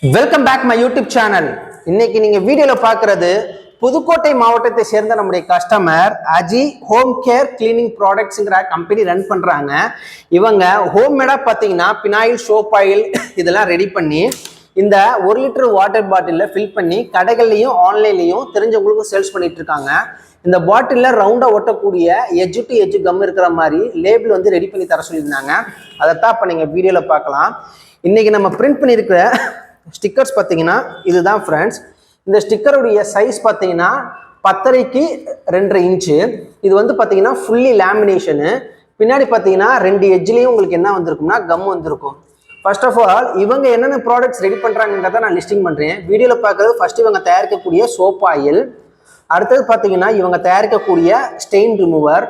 Welcome back my YouTube channel. இன்னைக்கு நீங்க வீடியோல பாக்குறது புதுக்கோட்டை மாவட்டத்தை சேர்ந்த நம்முடைய customer Aji home care cleaning ப்ராடக்ட்ஸ்ங்கிற கம்பெனி ரன் பண்றாங்க. இவங்க ஹோம் மேடா பாத்தீங்கன்னா பினாயில், சோப் ஆயில் இதெல்லாம் ரெடி பண்ணி இந்த 1 லிட்டர் வாட்டர் பாட்டில ஃபில் பண்ணி கடைகள்லையும் ஆன்லைன்லையும் தெரிஞ்சவங்களுக்கும் சேல்ஸ் பண்ணிட்டு இருக்காங்க. இந்த பாட்டில ரவுண்டா ஒட்டக்கூடிய எஜ் டு எஜ் கம் இருக்கிற மாதிரி லேபிள் வந்து ரெடி பண்ணி தர சொல்லியிருந்தாங்க. அதைத்தான் இப்போ நீங்க வீடியோல பார்க்கலாம். இன்னைக்கு நம்ம பிரிண்ட் பண்ணியிருக்கிற ஸ்டிக்கர்ஸ் பார்த்தீங்கன்னா இதுதான் ஃப்ரெண்ட்ஸ். இந்த ஸ்டிக்கருடைய சைஸ் பார்த்தீங்கன்னா 10.5 2.5 இன்ச்சு. இது வந்து பார்த்தீங்கன்னா ஃபுல்லி லேமினேஷனு. பின்னாடி பார்த்தீங்கன்னா 2 எட்ஜ்லேயும் உங்களுக்கு என்ன வந்திருக்கும்னா கம் வந்திருக்கும். ஃபர்ஸ்ட் ஆஃப் ஆல் இவங்க என்னென்ன ப்ராடக்ட்ஸ் ரெடி பண்ணுறாங்கிறத நான் லிஸ்டிங் பண்ணுறேன். வீடியோவில் பார்க்குறது ஃபர்ஸ்ட் இவங்க தயாரிக்கக்கூடிய சோப் ஆயில், அடுத்தது பார்த்தீங்கன்னா இவங்க தயாரிக்கக்கூடிய ஸ்டெயின் ரிமூவர்,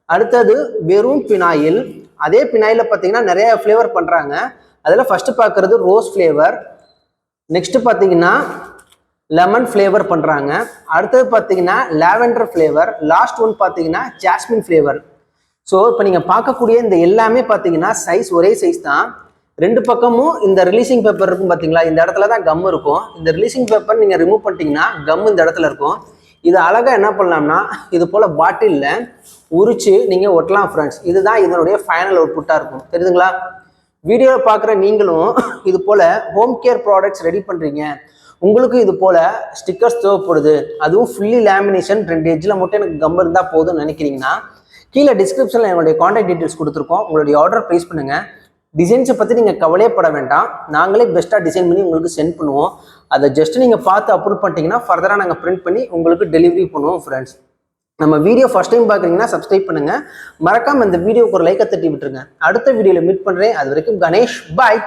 அடுத்தது வெறும் பினாயில். அதே பினாயில் பார்த்தீங்கன்னா நிறைய ஃப்ளேவர் பண்ணுறாங்க. அதில் ஃபர்ஸ்ட் பார்க்குறது ரோஸ் ஃப்ளேவர், நெக்ஸ்ட் பார்த்தீங்கன்னா லெமன் ஃப்ளேவர் பண்ணுறாங்க, அடுத்தது பார்த்தீங்கன்னா லாவெண்டர் ஃப்ளேவர், லாஸ்ட் ஒன் பார்த்தீங்கன்னா ஜாஸ்மின் ஃப்ளேவர். ஸோ இப்போ நீங்கள் பார்க்கக்கூடிய இந்த எல்லாமே பார்த்தீங்கன்னா சைஸ் ஒரே சைஸ் தான். 2 பக்கமும் இந்த ரிலீசிங் பேப்பர் இருக்கும் பார்த்தீங்களா, இந்த இடத்துல தான் கம் இருக்கும். இந்த ரிலீசிங் பேப்பர் நீங்கள் ரிமூவ் பண்ணிட்டீங்கன்னா கம் இந்த இடத்துல இருக்கும். இது அழகாக என்ன பண்ணலாம்னா இது போல் பாட்டிலில் உரிச்சு நீங்கள் ஒட்டலாம் ஃப்ரெண்ட்ஸ். இதுதான் இதனுடைய ஃபைனல் அவுட்புட்டாக இருக்கும். தெரியுதுங்களா? வீடியோவில் பார்க்குற நீங்களும் இது போல் ஹோம் கேர் ப்ராடக்ட்ஸ் ரெடி பண்ணுறீங்க, உங்களுக்கு இது போல் ஸ்டிக்கர்ஸ் தேவைப்படுது, அதுவும் ஃபுல்லி லேமினேஷன் 2 எட்ஜில் மட்டும் எனக்கு கம் இருந்தால் போதும்னு நினைக்கிறீங்கன்னா கீழே டிஸ்கிரிப்ஷனில் என்னுடைய காண்டாக்ட் டீட்டெயில்ஸ் கொடுத்துருக்கோம். உங்களுடைய ஆர்டர் ப்ளேஸ் பண்ணுங்கள். டிசைன்ஸை பற்றி நீங்கள் கவலையப்பட வேண்டாம், நாங்களே பெஸ்ட்டாக டிசைன் பண்ணி உங்களுக்கு சென்ட் பண்ணுவோம். அதை ஜஸ்ட் நீங்கள் பார்த்து அப்ரூவ் பண்ணிட்டீங்கன்னா ஃபர்தராக நாங்கள் பிரிண்ட் பண்ணி உங்களுக்கு டெலிவரி பண்ணுவோம் ஃப்ரெண்ட்ஸ். நம்ம வீடியோ ஃபர்ஸ்ட் டைம் பார்க்குறீங்கன்னா சப்ஸ்கிரைப் பண்ணுங்கள், மறக்காமல் இந்த வீடியோக்கு ஒரு லைக்கை தட்டி விட்டுருங்க. அடுத்த வீடியோவில் மீட் பண்ணுறேன். அது வரைக்கும் கணேஷ், பாய்.